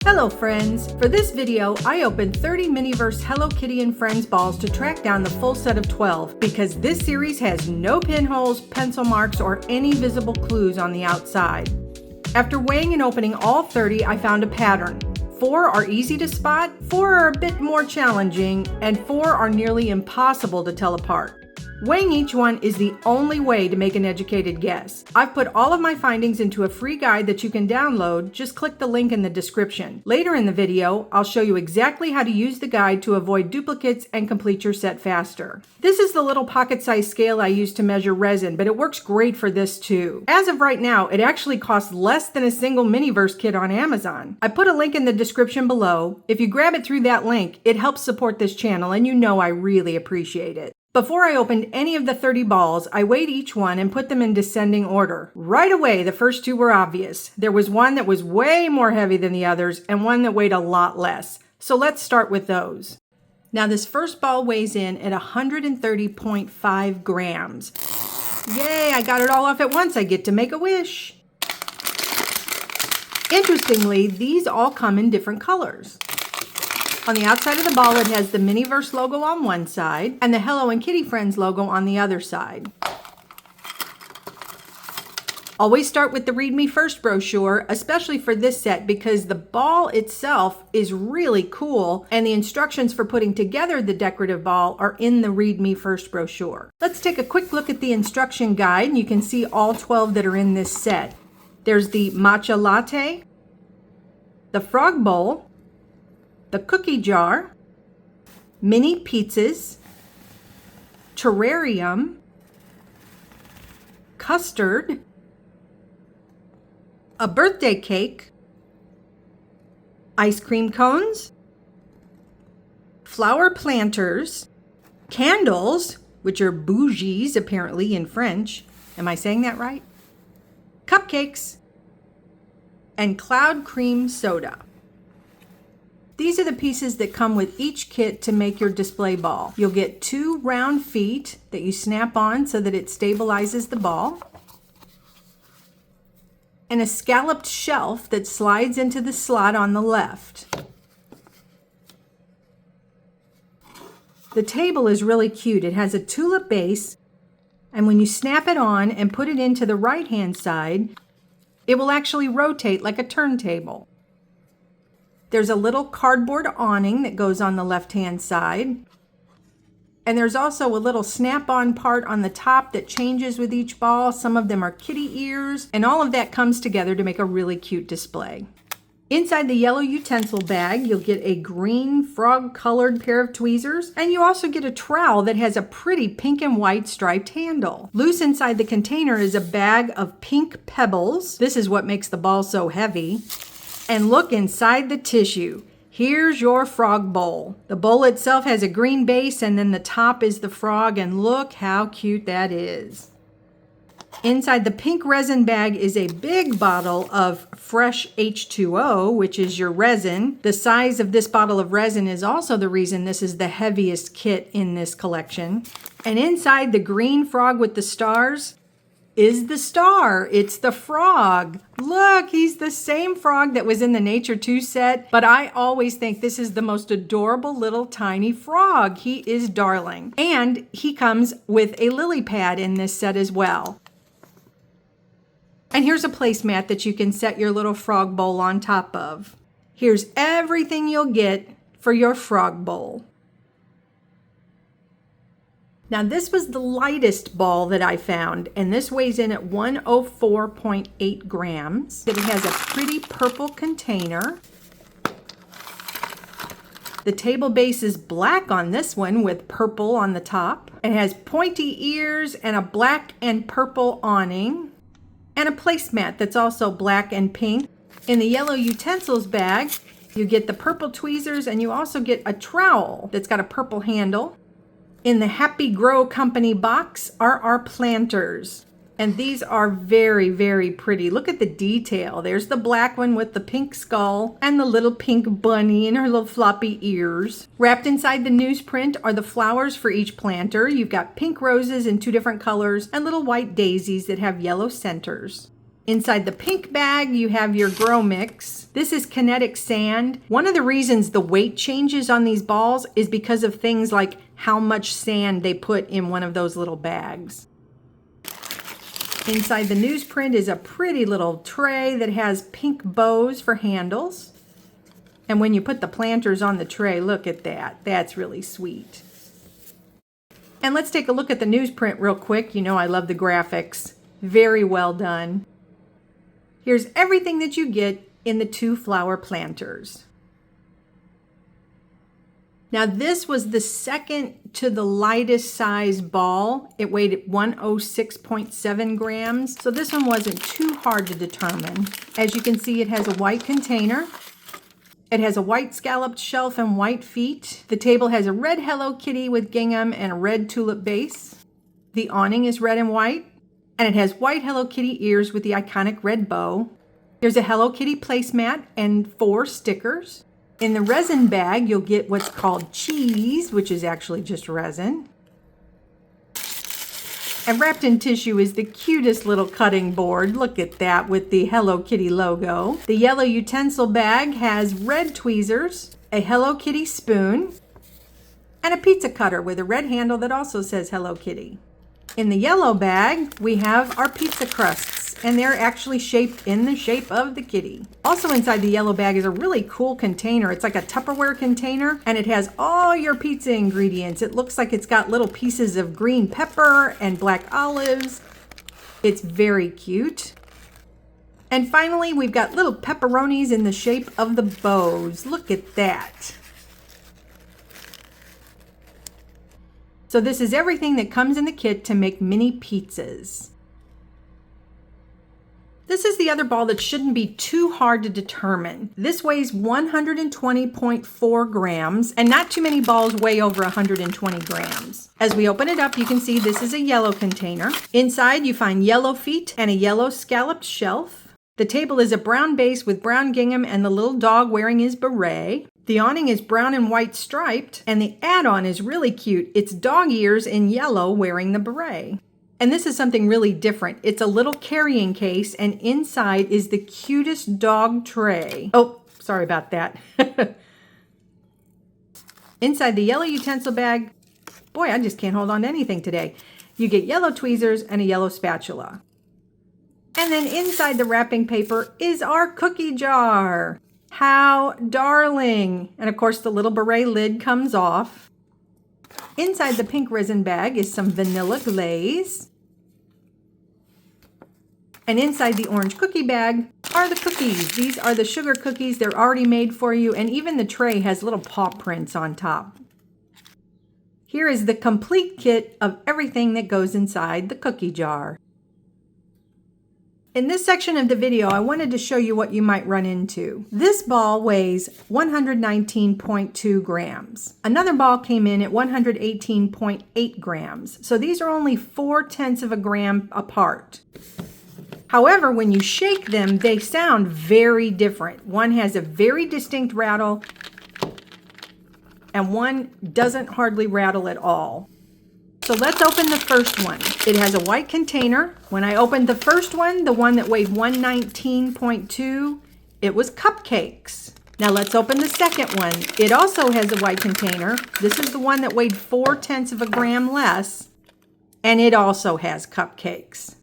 Hello friends! For this video, I opened 30 Miniverse Hello Kitty and Friends balls to track down the full set of 12 because this series has no pinholes, pencil marks, or any visible clues on the outside. After weighing and opening all 30, I found a pattern. 4 are easy to spot, 4 are a bit more challenging, and 4 are nearly impossible to tell apart. Weighing each one is the only way to make an educated guess. I've put all of my findings into a free guide that you can download. Just click the link in the description. Later in the video, I'll show you exactly how to use the guide to avoid duplicates and complete your set faster. This is the little pocket-sized scale I use to measure resin, but it works great for this too. As of right now, it actually costs less than a single Miniverse kit on Amazon. I put a link in the description below. If you grab it through that link, it helps support this channel, and you know I really appreciate it. Before I opened any of the 30 balls, I weighed each one and put them in descending order. Right away, the first two were obvious. There was one that was way more heavy than the others and one that weighed a lot less. So let's start with those. Now this first ball weighs in at 130.5 grams. Yay, I got it all off at once. I get to make a wish. Interestingly, these all come in different colors. On the outside of the ball, it has the Miniverse logo on one side and the Hello Kitty Friends logo on the other side. Always start with the Read Me First brochure, especially for this set because the ball itself is really cool and the instructions for putting together the decorative ball are in the Read Me First brochure. Let's take a quick look at the instruction guide and you can see all 12 that are in this set. There's the matcha latte, the frog bowl, the cookie jar, mini pizzas, terrarium, custard, a birthday cake, ice cream cones, flower planters, candles, which are bougies apparently in French. Am I saying that right? Cupcakes, and cloud cream soda. These are the pieces that come with each kit to make your display ball. You'll get 2 round feet that you snap on so that it stabilizes the ball, and a scalloped shelf that slides into the slot on the left. The table is really cute. It has a tulip base, and when you snap it on and put it into the right-hand side, it will actually rotate like a turntable. There's a little cardboard awning that goes on the left-hand side. And there's also a little snap-on part on the top that changes with each ball. Some of them are kitty ears, and all of that comes together to make a really cute display. Inside the yellow utensil bag, you'll get a green frog-colored pair of tweezers, and you also get a trowel that has a pretty pink and white striped handle. Loose inside the container is a bag of pink pebbles. This is what makes the ball so heavy. And look inside the tissue. Here's your frog bowl. The bowl itself has a green base and then the top is the frog, and look how cute that is. Inside the pink resin bag is a big bottle of fresh H2O, which is your resin. The size of this bottle of resin is also the reason this is the heaviest kit in this collection. And inside the green frog with the stars is the star. It's the frog. Look, he's the same frog that was in the Nature 2 set, but I always think this is the most adorable little tiny frog. He is darling. And he comes with a lily pad in this set as well. And here's a placemat that you can set your little frog bowl on top of. Here's everything you'll get for your frog bowl. Now this was the lightest ball that I found, and this weighs in at 104.8 grams. It has a pretty purple container. The table base is black on this one with purple on the top. It has pointy ears and a black and purple awning, and a placemat that's also black and pink. In the yellow utensils bag, you get the purple tweezers, and you also get a trowel that's got a purple handle. In the Happy Grow Company box are our planters. And these are very, very pretty. Look at the detail. There's the black one with the pink skull and the little pink bunny and her little floppy ears. Wrapped inside the newsprint are the flowers for each planter. You've got pink roses in 2 different colors and little white daisies that have yellow centers. Inside the pink bag, you have your Grow Mix. This is kinetic sand. One of the reasons the weight changes on these balls is because of things like how much sand they put in one of those little bags. Inside the newsprint is a pretty little tray that has pink bows for handles. And when you put the planters on the tray, look at that. That's really sweet. And let's take a look at the newsprint real quick. You know I love the graphics. Very well done. Here's everything that you get in the 2 flower planters. Now this was the second to the lightest size ball. It weighed 106.7 grams. So this one wasn't too hard to determine. As you can see, it has a white container. It has a white scalloped shelf and white feet. The table has a red Hello Kitty with gingham and a red tulip base. The awning is red and white. And it has white Hello Kitty ears with the iconic red bow. There's a Hello Kitty placemat and 4 stickers. In the resin bag, you'll get what's called cheese, which is actually just resin. And wrapped in tissue is the cutest little cutting board. Look at that with the Hello Kitty logo. The yellow utensil bag has red tweezers, a Hello Kitty spoon, and a pizza cutter with a red handle that also says Hello Kitty. In the yellow bag, we have our pizza crusts, and they're actually shaped in the shape of the kitty. Also inside the yellow bag is a really cool container. It's like a Tupperware container, and it has all your pizza ingredients. It looks like it's got little pieces of green pepper and black olives. It's very cute. And finally, we've got little pepperonis in the shape of the bows. Look at that. So this is everything that comes in the kit to make mini pizzas. This is the other ball that shouldn't be too hard to determine. This weighs 120.4 grams, and not too many balls weigh over 120 grams. As we open it up, you can see this is a yellow container. Inside, you find yellow feet and a yellow scalloped shelf. The table is a brown base with brown gingham and the little dog wearing his beret. The awning is brown and white striped, and the add-on is really cute. It's dog ears in yellow wearing the beret. And this is something really different. It's a little carrying case, and inside is the cutest dog tray. Oh, sorry about that. Inside the yellow utensil bag, boy, I just can't hold on to anything today. You get yellow tweezers and a yellow spatula. And then inside the wrapping paper is our cookie jar. How darling! And of course the little beret lid comes off. Inside the pink resin bag is some vanilla glaze. And inside the orange cookie bag are the cookies. These are the sugar cookies. They're already made for you, and even the tray has little paw prints on top. Here is the complete kit of everything that goes inside the cookie jar. In this section of the video, I wanted to show you what you might run into. This ball weighs 119.2 grams. Another ball came in at 118.8 grams. So these are only 0.4 of a gram apart. However, when you shake them, they sound very different. One has a very distinct rattle, and one doesn't hardly rattle at all. So let's open the first one. It has a white container. When I opened the first one, the one that weighed 119.2, it was cupcakes. Now let's open the second one. It also has a white container. This is the one that weighed 0.4 of a gram less, and it also has cupcakes.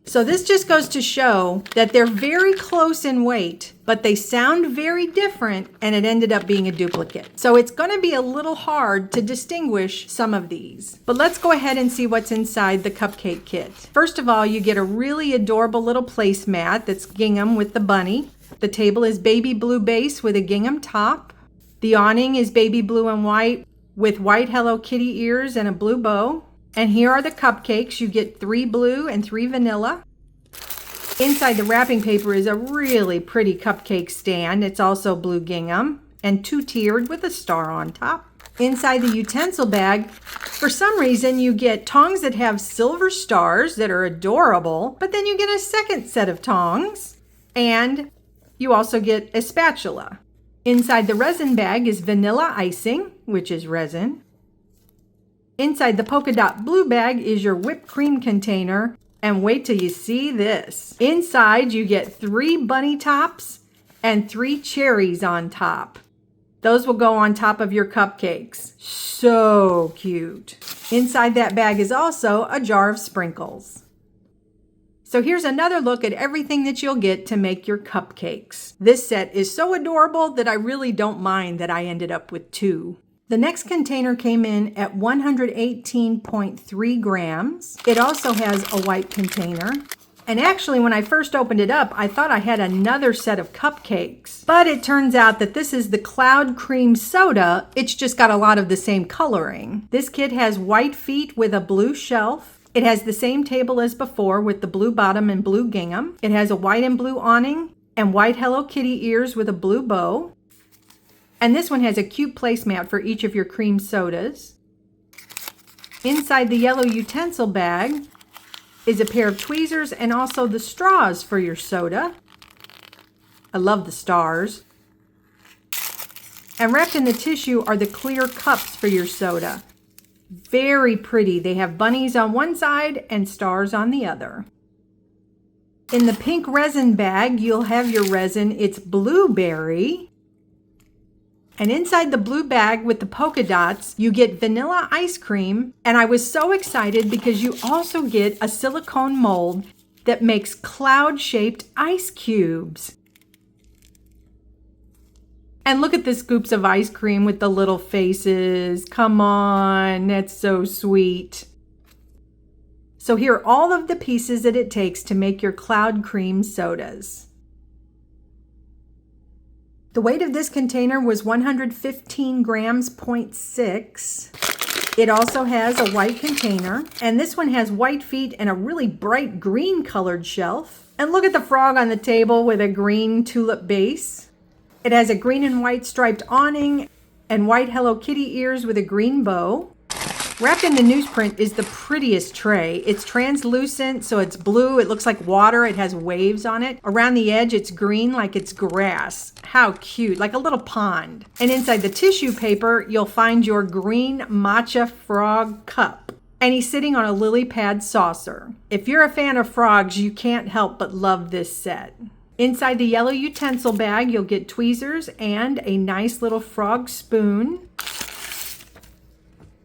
So this just goes to show that they're very close in weight, but they sound very different, and it ended up being a duplicate. So it's going to be a little hard to distinguish some of these. But let's go ahead and see what's inside the cupcake kit. First of all, you get a really adorable little placemat that's gingham with the bunny. The table is baby blue base with a gingham top. The awning is baby blue and white with white Hello Kitty ears and a blue bow. And here are the cupcakes. You get 3 blue and 3 vanilla. Inside the wrapping paper is a really pretty cupcake stand. It's also blue gingham and 2-tiered with a star on top. Inside the utensil bag, for some reason, you get tongs that have silver stars that are adorable, but then you get a second set of tongs, and you also get a spatula. Inside the resin bag is vanilla icing, which is resin. Inside the polka dot blue bag is your whipped cream container, And wait till you see this. Inside you get 3 bunny tops and 3 cherries on top. Those will go on top of your cupcakes. So cute. Inside that bag is also a jar of sprinkles. So here's another look at everything that you'll get to make your cupcakes. This set is so adorable that I really don't mind that I ended up with 2. The next container came in at 118.3 grams. It also has a white container. And actually, when I first opened it up, I thought I had another set of cupcakes. But it turns out that this is the Cloud Cream Soda. It's just got a lot of the same coloring. This kit has white feet with a blue shelf. It has the same table as before with the blue bottom and blue gingham. It has a white and blue awning and white Hello Kitty ears with a blue bow. And this one has a cute placemat for each of your cream sodas. Inside the yellow utensil bag is a pair of tweezers and also the straws for your soda. I love the stars. And wrapped in the tissue are the clear cups for your soda. Very pretty. They have bunnies on one side and stars on the other. In the pink resin bag, you'll have your resin. It's blueberry. And inside the blue bag with the polka dots, you get vanilla ice cream. And I was so excited because you also get a silicone mold that makes cloud-shaped ice cubes. And look at the scoops of ice cream with the little faces. Come on, that's so sweet. So here are all of the pieces that it takes to make your cloud cream sodas. The weight of this container was 115 grams, 0.6. It also has a white container, and this one has white feet and a really bright green colored shelf. And look at the frog on the table with a green tulip base. It has a green and white striped awning and white Hello Kitty ears with a green bow. Wrapped in the newsprint is the prettiest tray. It's translucent, so it's blue. It looks like water. It has waves on it. Around the edge, it's green like it's grass. How cute, like a little pond. And inside the tissue paper, you'll find your green matcha frog cup. And he's sitting on a lily pad saucer. If you're a fan of frogs, you can't help but love this set. Inside the yellow utensil bag, you'll get tweezers and a nice little frog spoon.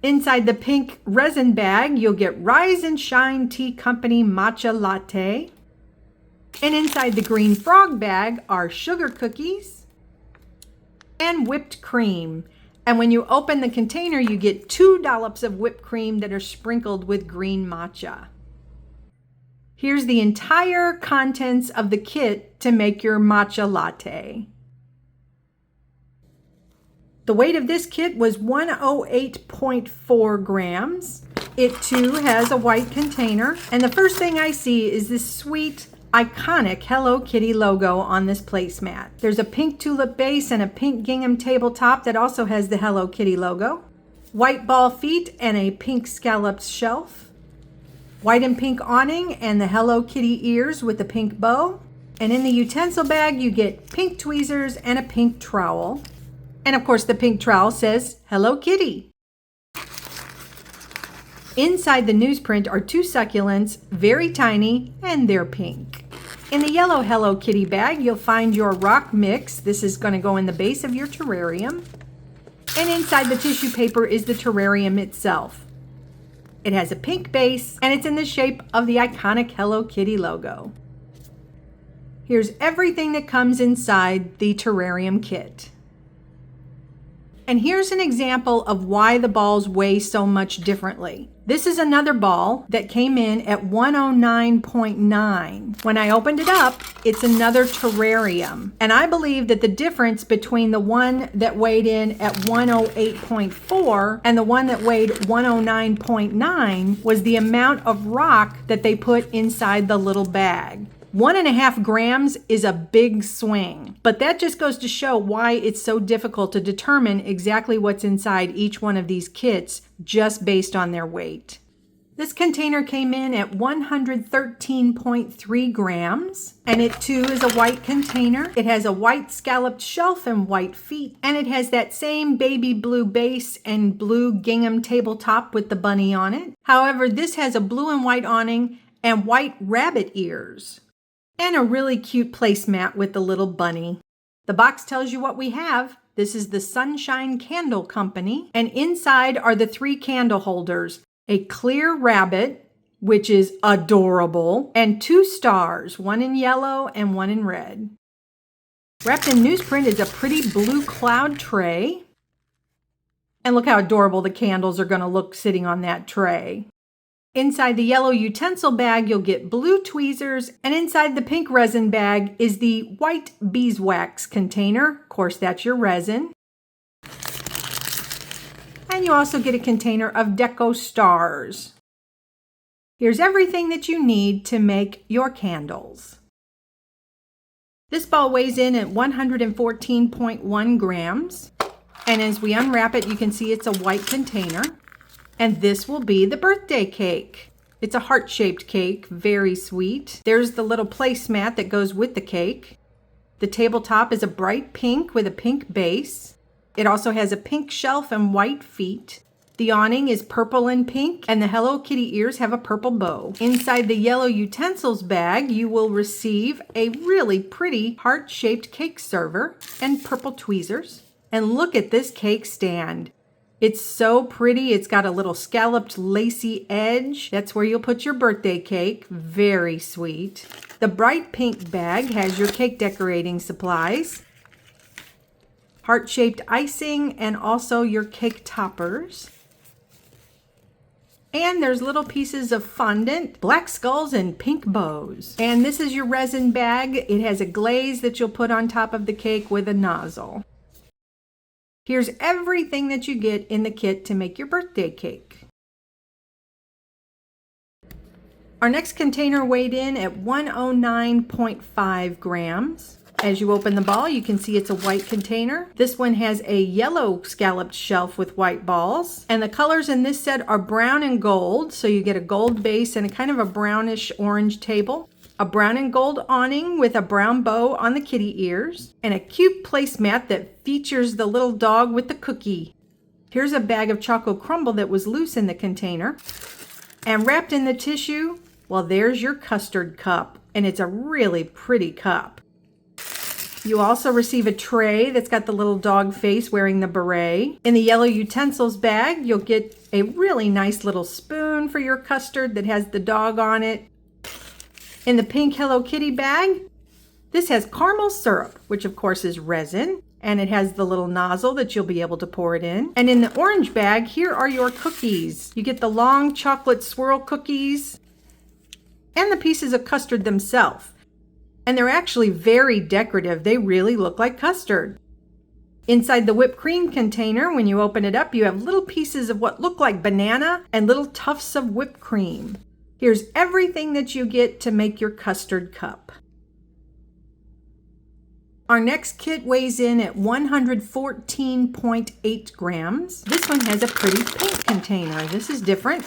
Inside the pink resin bag, you'll get Rise and Shine Tea Company matcha latte. And inside the green frog bag are sugar cookies and whipped cream. And when you open the container, you get 2 dollops of whipped cream that are sprinkled with green matcha. Here's the entire contents of the kit to make your matcha latte. The weight of this kit was 108.4 grams. It too has a white container. And the first thing I see is this sweet, iconic Hello Kitty logo on this placemat. There's a pink tulip base and a pink gingham tabletop that also has the Hello Kitty logo. White ball feet and a pink scalloped shelf. White and pink awning and the Hello Kitty ears with the pink bow. And in the utensil bag, you get pink tweezers and a pink trowel. And of course, the pink trowel says, Hello Kitty. Inside the newsprint are 2 succulents, very tiny, and they're pink. In the yellow Hello Kitty bag, you'll find your rock mix. This is going to go in the base of your terrarium. And inside the tissue paper is the terrarium itself. It has a pink base, and it's in the shape of the iconic Hello Kitty logo. Here's everything that comes inside the terrarium kit. And here's an example of why the balls weigh so much differently. This is another ball that came in at 109.9. When I opened it up, it's another terrarium. And I believe that the difference between the one that weighed in at 108.4 and the one that weighed 109.9 was the amount of rock that they put inside the little bag. 1.5 grams is a big swing, but that just goes to show why it's so difficult to determine exactly what's inside each one of these kits just based on their weight. This container came in at 113.3 grams, and it too is a white container. It has a white scalloped shelf and white feet, and it has that same baby blue base and blue gingham tabletop with the bunny on it. However, this has a blue and white awning and white rabbit ears, and a really cute placemat with the little bunny. The box tells you what we have. This is the Sunshine Candle Company, and inside are the 3 candle holders, a clear rabbit, which is adorable, and 2 stars, one in yellow and one in red. Wrapped in newsprint is a pretty blue cloud tray. And look how adorable the candles are going to look sitting on that tray. Inside the yellow utensil bag, you'll get blue tweezers, and inside the pink resin bag is the white beeswax container. Of course, that's your resin. And you also get a container of deco stars. Here's everything that you need to make your candles. This ball weighs in at 114.1 grams. And as we unwrap it, you can see it's a white container. And this will be the birthday cake. It's a heart-shaped cake, very sweet. There's the little placemat that goes with the cake. The tabletop is a bright pink with a pink base. It also has a pink shelf and white feet. The awning is purple and pink, and the Hello Kitty ears have a purple bow. Inside the yellow utensils bag, you will receive a really pretty heart-shaped cake server and purple tweezers. And look at this cake stand. It's so pretty. It's got a little scalloped lacy edge. That's where you'll put your birthday cake. Very sweet. The bright pink bag has your cake decorating supplies, heart-shaped icing, and also your cake toppers. And there's little pieces of fondant, black skulls, and pink bows. And this is your resin bag. It has a glaze that you'll put on top of the cake with a nozzle. Here's everything that you get in the kit to make your birthday cake. Our next container weighed in at 109.5 grams. As you open the ball, you can see it's a white container. This one has a yellow scalloped shelf with white balls. And the colors in this set are brown and gold. So you get a gold base and a kind of a brownish orange table. A brown and gold awning with a brown bow on the kitty ears, and a cute placemat that features the little dog with the cookie. Here's a bag of choco crumble that was loose in the container. And wrapped in the tissue, well, there's your custard cup, and it's a really pretty cup. You also receive a tray that's got the little dog face wearing the beret. In the yellow utensils bag, you'll get a really nice little spoon for your custard that has the dog on it. In the pink Hello Kitty bag, this has caramel syrup, which of course is resin, and it has the little nozzle that you'll be able to pour it in. And in the orange bag, here are your cookies. You get the long chocolate swirl cookies and the pieces of custard themselves. And they're actually very decorative. They really look like custard. Inside the whipped cream container, when you open it up, you have little pieces of what look like banana and little tufts of whipped cream. Here's everything that you get to make your custard cup. Our next kit weighs in at 114.8 grams. This one has a pretty pink container. This is different.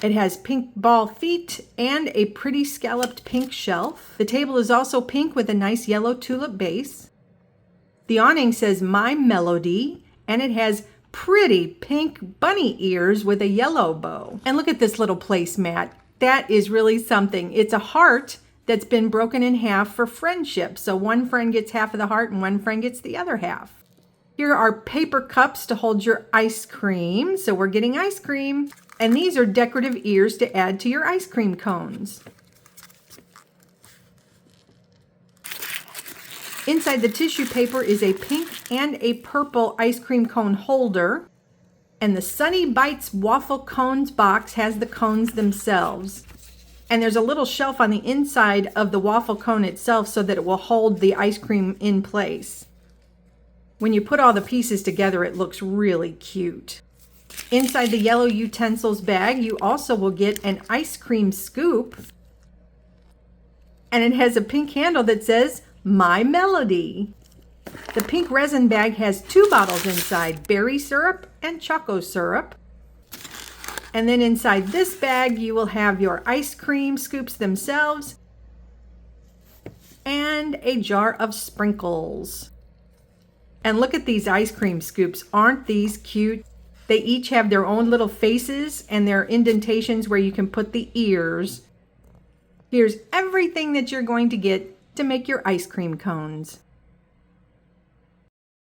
It has pink ball feet and a pretty scalloped pink shelf. The table is also pink with a nice yellow tulip base. The awning says My Melody, and it has pretty pink bunny ears with a yellow bow. And look at this little placemat. That is really something. It's a heart that's been broken in half for friendship. So one friend gets half of the heart and one friend gets the other half. Here are paper cups to hold your ice cream. So we're getting ice cream. And these are decorative ears to add to your ice cream cones. Inside the tissue paper is a pink and a purple ice cream cone holder. And the Sunny Bites waffle cones box has the cones themselves. And there's a little shelf on the inside of the waffle cone itself so that it will hold the ice cream in place. When you put all the pieces together, it looks really cute. Inside the yellow utensils bag, you also will get an ice cream scoop. And it has a pink handle that says My Melody. The pink resin bag has 2 bottles inside, berry syrup and choco syrup. And then inside this bag, you will have your ice cream scoops themselves and a jar of sprinkles. And look at these ice cream scoops. Aren't these cute? They each have their own little faces and their indentations where you can put the ears. Here's everything that you're going to get to make your ice cream cones.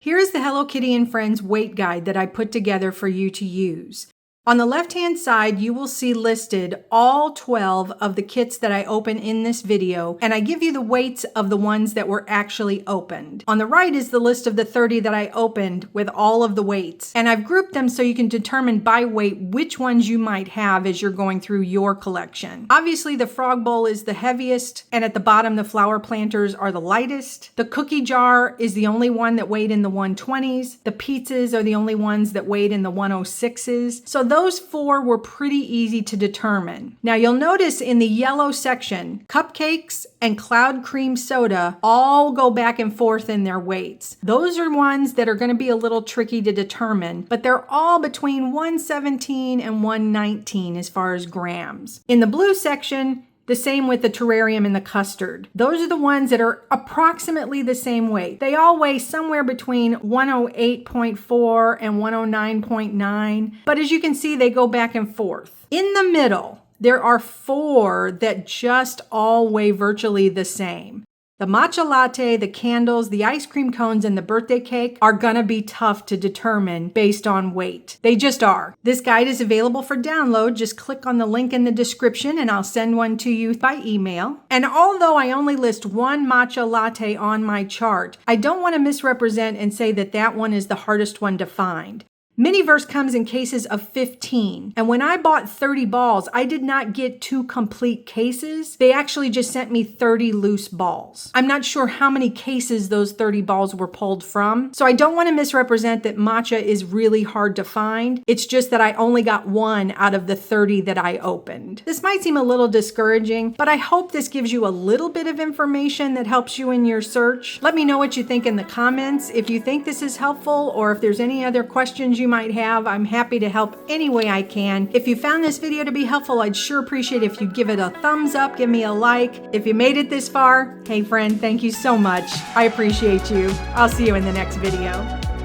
Here is the Hello Kitty and Friends weight guide that I put together for you to use. On the left-hand side, you will see listed all 12 of the kits that I open in this video, and I give you the weights of the ones that were actually opened. On the right is the list of the 30 that I opened with all of the weights, and I've grouped them so you can determine by weight which ones you might have as you're going through your collection. Obviously, the frog bowl is the heaviest, and at the bottom, the flower planters are the lightest. The cookie jar is the only one that weighed in the 120s. The pizzas are the only ones that weighed in the 106s. So those four were pretty easy to determine. Now you'll notice in the yellow section, cupcakes and cloud cream soda all go back and forth in their weights. Those are ones that are going to be a little tricky to determine, but they're all between 117 and 119 as far as grams. In the blue section, the same with the terrarium and the custard. Those are the ones that are approximately the same weight. They all weigh somewhere between 108.4 and 109.9, but as you can see, they go back and forth. In the middle, there are four that just all weigh virtually the same. The matcha latte, the candles, the ice cream cones, and the birthday cake are gonna be tough to determine based on weight. They just are. This guide is available for download. Just click on the link in the description and I'll send one to you by email. And although I only list one matcha latte on my chart, I don't want to misrepresent and say that that one is the hardest one to find. Miniverse comes in cases of 15. And when I bought 30 balls, I did not get 2 complete cases. They actually just sent me 30 loose balls. I'm not sure how many cases those 30 balls were pulled from. So I don't want to misrepresent that matcha is really hard to find. It's just that I only got 1 out of the 30 that I opened. This might seem a little discouraging, but I hope this gives you a little bit of information that helps you in your search. Let me know what you think in the comments. If you think this is helpful or if there's any other questions you might have, I'm happy to help any way I can. If you found this video to be helpful, I'd sure appreciate if you give it a thumbs up, give me a like. If you made it this far, hey friend, thank you so much. I appreciate you. I'll see you in the next video.